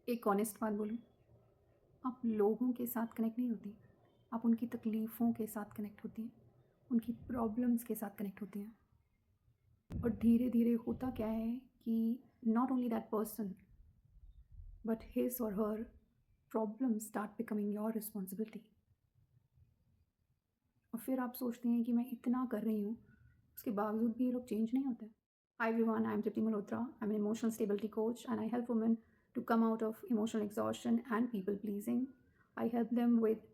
एक ऑनेस्ट बात बोलूँ, आप लोगों के साथ कनेक्ट नहीं होती, आप उनकी तकलीफ़ों के साथ कनेक्ट होती हैं, उनकी प्रॉब्लम्स के साथ कनेक्ट होती हैं। और धीरे-धीरे होता क्या है कि not only that person but his और her problems start becoming your responsibility. और फिर आप सोचते हैं कि मैं इतना कर रही हूँ, उसके बावजूद भी ये लोग चेंज नहीं होते। Hi everyone, I'm Tripti Malhotra. I'm an emotional stability coach and I help women to come out of emotional exhaustion and people pleasing. I help them with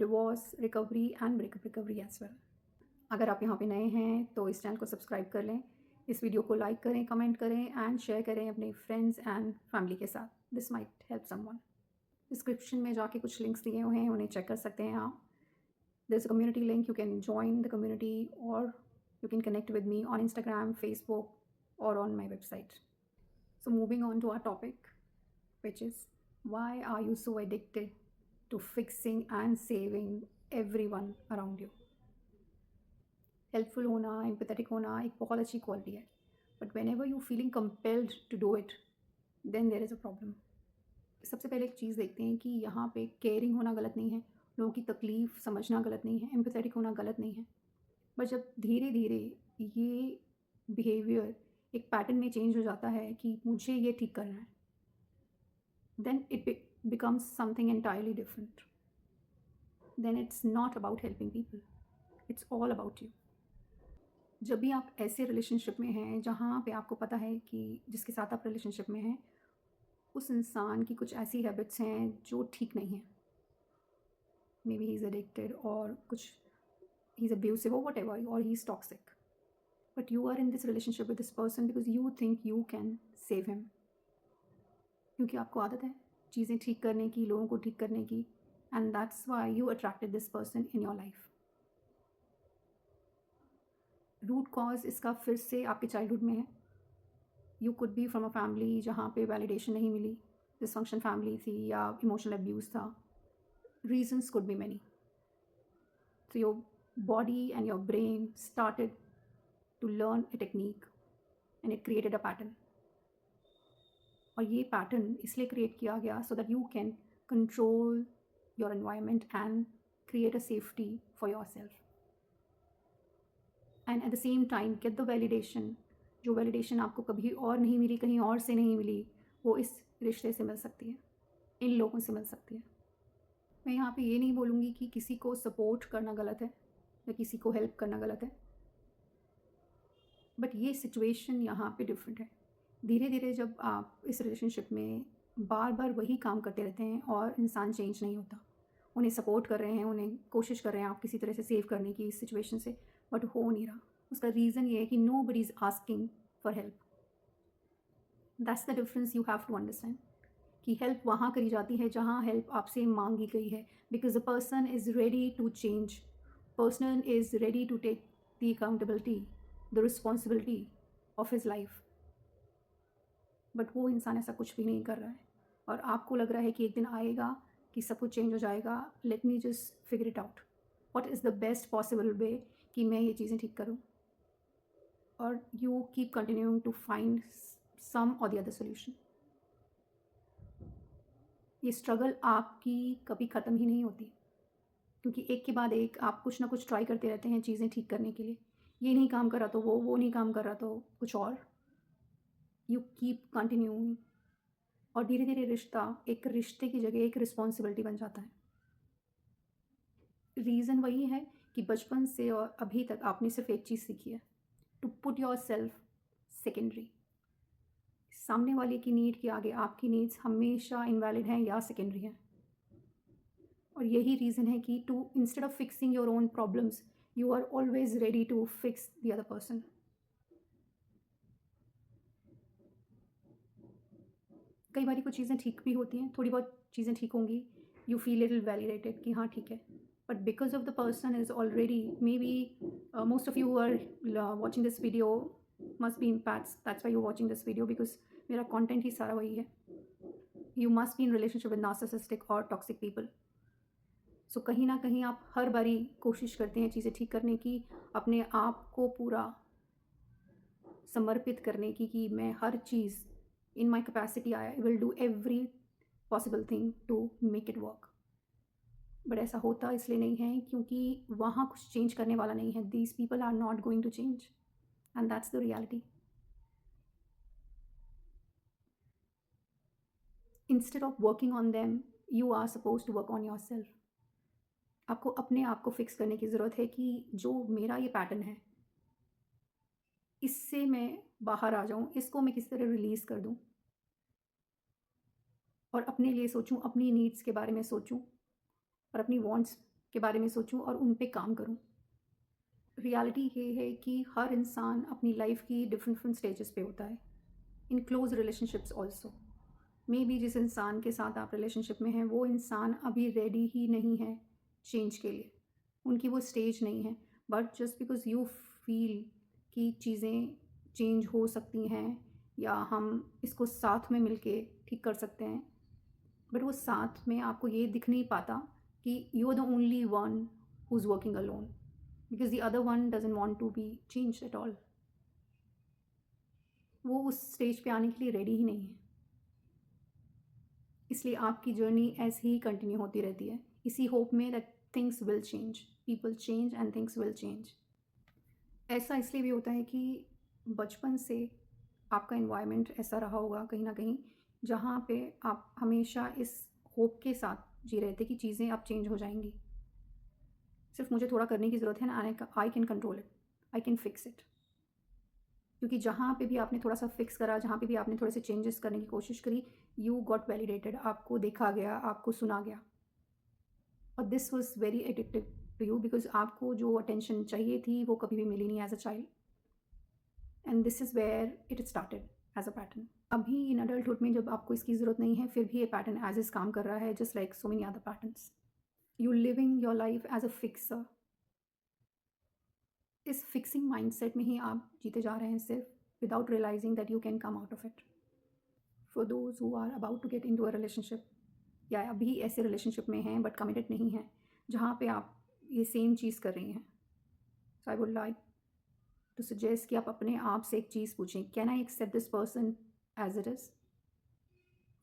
divorce recovery and breakup recovery as well. अगर आप यहाँ पे नए हैं तो इस channel को subscribe कर लें, इस वीडियो को लाइक करें, कमेंट करें एंड शेयर करें अपने फ्रेंड्स एंड फैमिली के साथ। This might help someone. Description में जाके कुछ लिंक्स दिए हुए हैं, उन्हें चेक कर सकते हैं आप। There's a community link, you can join the community or you can connect with me on Instagram, Facebook or on my website. So moving on to our topic, which is why are you so addicted to fixing and saving everyone around you? Helpful होना, empathetic होना एक बहुत अच्छी quality है, but whenever you feeling compelled to do it then there is a problem. सबसे पहले एक चीज़ देखते हैं कि यहाँ पे केयरिंग होना गलत नहीं है, लोगों की तकलीफ़ समझना गलत नहीं है, एम्पैथेटिक होना गलत नहीं है। बट जब धीरे धीरे ये बिहेवियर एक पैटर्न में चेंज हो जाता है कि मुझे ये ठीक करना है, then it becomes something entirely different. Then it's not about helping people, it's all about you. जब भी आप ऐसे रिलेशनशिप में हैं जहाँ पे आपको पता है कि जिसके साथ आप रिलेशनशिप में हैं उस इंसान की कुछ ऐसी हैबिट्स हैं जो ठीक नहीं हैं, maybe he is addicted और कुछ ही इज़ अब्यूसिव और वट एवर, और he is toxic, but you are in this relationship with this person because you think you can save him, क्योंकि आपको आदत है चीज़ें ठीक करने की, लोगों को ठीक करने की, and that's why you attracted this person in your life. Root cause इसका फिर से आपके चाइल्डहुड में है। You could be from a family जहाँ पे वैलिडेशन नहीं मिली, डिसफंक्शन फैमिली थी या इमोशनल अब्यूज़ था। Reasons could be many. So your body and your brain started to learn a technique and it created a pattern. और ये pattern इसलिए क्रिएट किया गया so that you can control your environment and create a safety for yourself. And at the same time get the validation, जो validation आपको कभी और नहीं मिली, कहीं और से नहीं मिली, वो इस रिश्ते से मिल सकती है, इन लोगों से मिल सकती है। मैं यहाँ पे ये नहीं बोलूँगी कि किसी को सपोर्ट करना गलत है या किसी को हेल्प करना गलत है, बट ये सिचुएशन यहाँ पे डिफरेंट है। धीरे धीरे जब आप इस रिलेशनशिप में बार बार वही काम करते रहते हैं और इंसान चेंज नहीं होता, उन्हें सपोर्ट कर रहे हैं, उन्हें कोशिश कर रहे हैं आप किसी तरह से सेव करने की इस सिचुएशन से, बट हो नहीं रहा। उसका रीज़न ये है कि nobody is asking for help. That's the difference you have to understand कि हेल्प वहाँ करी जाती है जहाँ हेल्प आपसे मांगी गई है, because the person is ready to change, person is ready to take the accountability, the responsibility of his life. But वो इंसान ऐसा कुछ भी नहीं कर रहा है और आपको लग रहा है कि एक दिन आएगा कि सब कुछ चेंज हो जाएगा, let me just figure it out what is the best possible way कि मैं ये चीज़ें ठीक करूँ, और you keep continuing to find some और द अदर सोल्यूशन। ये स्ट्रगल आपकी कभी ख़त्म ही नहीं होती, क्योंकि एक के बाद एक आप कुछ ना कुछ ट्राई करते रहते हैं चीज़ें ठीक करने के लिए। ये नहीं काम कर रहा तो वो नहीं काम कर रहा तो कुछ और, यू कीप कंटिन्यूइंग, और धीरे धीरे रिश्ता एक रिश्ते की जगह एक रिस्पॉन्सिबिलिटी बन जाता है। रीज़न वही है कि बचपन से और अभी तक आपने सिर्फ एक चीज़ सीखी है, to put yourself secondary. सामने वाले की नीड के आगे आपकी नीड्स हमेशा इनवैलिड हैं या सेकेंडरी हैं, और यही रीज़न है कि to instead of fixing your own problems you are always ready to fix the other person. कई बार कुछ चीज़ें ठीक भी होती हैं, थोड़ी बहुत चीज़ें ठीक होंगी, यू फील लिटिल वैलिडेटेड कि हाँ ठीक है, but because of the person is already maybe most of you are watching this video must be impacts, that's why you watching this video because मेरा कॉन्टेंट ही सारा वही है। You must be in relationship with narcissistic और toxic people. So कहीं ना कहीं आप हर बारी कोशिश करते हैं चीज़ें ठीक करने की, अपने आप को पूरा समर्पित करने की कि मैं हर चीज़ in my capacity I will do every possible thing to make it work. But ऐसा होता इसलिए नहीं है क्योंकि वहाँ कुछ चेंज करने वाला नहीं है। These people are not going to change and that's the reality. Instead of working on them, you are suppose to work on yourself. आपको अपने आप को फिक्स करने की ज़रूरत है कि जो मेरा ये पैटर्न है, इससे मैं बाहर आ जाऊँ, इसको मैं किस तरह रिलीज़ कर दूँ और अपने लिए सोचूँ, अपनी नीड्स के बारे में सोचूँ और अपनी वांट्स के बारे में सोचूँ और उन पे काम करूँ। रियलिटी ये है कि हर इंसान अपनी लाइफ की डिफरेंट डिफरेंट स्टेजेस पे होता है, in close relationships also. Maybe जिस इंसान के साथ आप रिलेशनशिप में हैं वो इंसान अभी रेडी ही नहीं है चेंज के लिए, उनकी वो स्टेज नहीं है। But just because you feel कि चीज़ें चेंज हो सकती हैं या हम इसको साथ में मिलके ठीक कर सकते हैं, बट वो साथ में आपको ये दिख नहीं पाता कि you are the only one who is working alone, because the other one doesn't want to be change at all. वो उस स्टेज पे आने के लिए रेडी ही नहीं है, इसलिए आपकी जर्नी ऐसे ही कंटिन्यू होती रहती है, इसी होप में that things will change, people change and things will change. ऐसा इसलिए भी होता है कि बचपन से आपका इन्वायरमेंट ऐसा रहा होगा कहीं ना कहीं, जहाँ पे आप हमेशा इस होप के साथ जी रहे थे कि चीज़ें अब चेंज हो जाएंगी, सिर्फ मुझे थोड़ा करने की ज़रूरत है ना, I can control it, I can fix it. क्योंकि जहाँ पे भी आपने थोड़ा सा फिक्स करा, जहाँ पे भी आपने थोड़े से चेंजेस करने की कोशिश करी, यू गॉट वैलिडेटेड, आपको देखा गया, आपको सुना गया। और this was very addictive to you because आपको जो अटेंशन चाहिए थी वो कभी भी मिली नहीं as a child, and this is where it started as a pattern. अभी इन अडल्टहुड में जब आपको इसकी ज़रूरत नहीं है, फिर भी ये पैटर्न एज इज काम कर रहा है, just like so many other patterns. You living your life as a fixer, इस फिक्सिंग माइंडसेट में ही आप जीते जा रहे हैं सिर्फ, without realizing that you can come out of it. For those who are about to get into a relationship, या अभी ऐसे रिलेशनशिप में हैं बट कमिटेड नहीं हैं, जहाँ पे आप ये सेम चीज़ कर रही हैं, so I would like to suggest कि आप अपने आप से एक चीज़ पूछें, can I accept this person as it is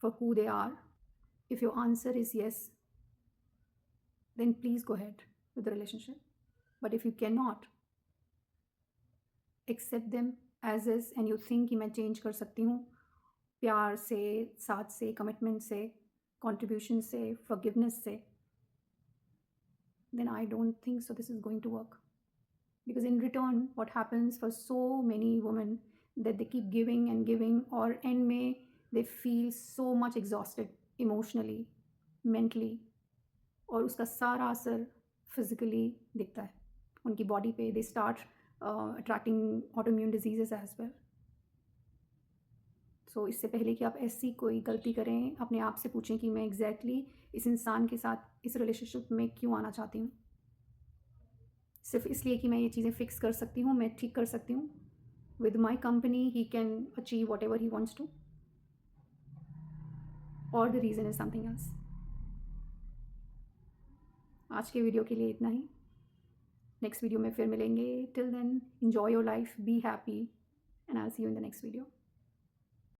for who they are? If your answer is yes, then please go ahead with the relationship. But if you cannot accept them as is and you think कि मैं change कर सकती हूँ प्यार से, साथ से, commitment से, contribution से, forgiveness से, then I don't think so this is going to work. Because in return what happens for so many women that they keep giving and giving, और end में they feel so much exhausted emotionally, mentally, और उसका सारा असर physically दिखता है उनकी body पे। They start attracting autoimmune diseases as well. So इससे पहले कि आप ऐसी कोई गलती करें, अपने आप से पूछें कि मैं एग्जैक्टली इस इंसान के साथ इस रिलेशनशिप में क्यों आना चाहती हूँ। सिर्फ इसलिए कि मैं ये चीज़ें फ़िक्स कर सकती हूँ, मैं ठीक कर सकती हूँ, with my company he can achieve whatever he wants to, और the reason is something else. आज के वीडियो के लिए इतना ही, नेक्स्ट वीडियो में फिर मिलेंगे। Till then enjoy your life, be happy, and I will see you in the next video.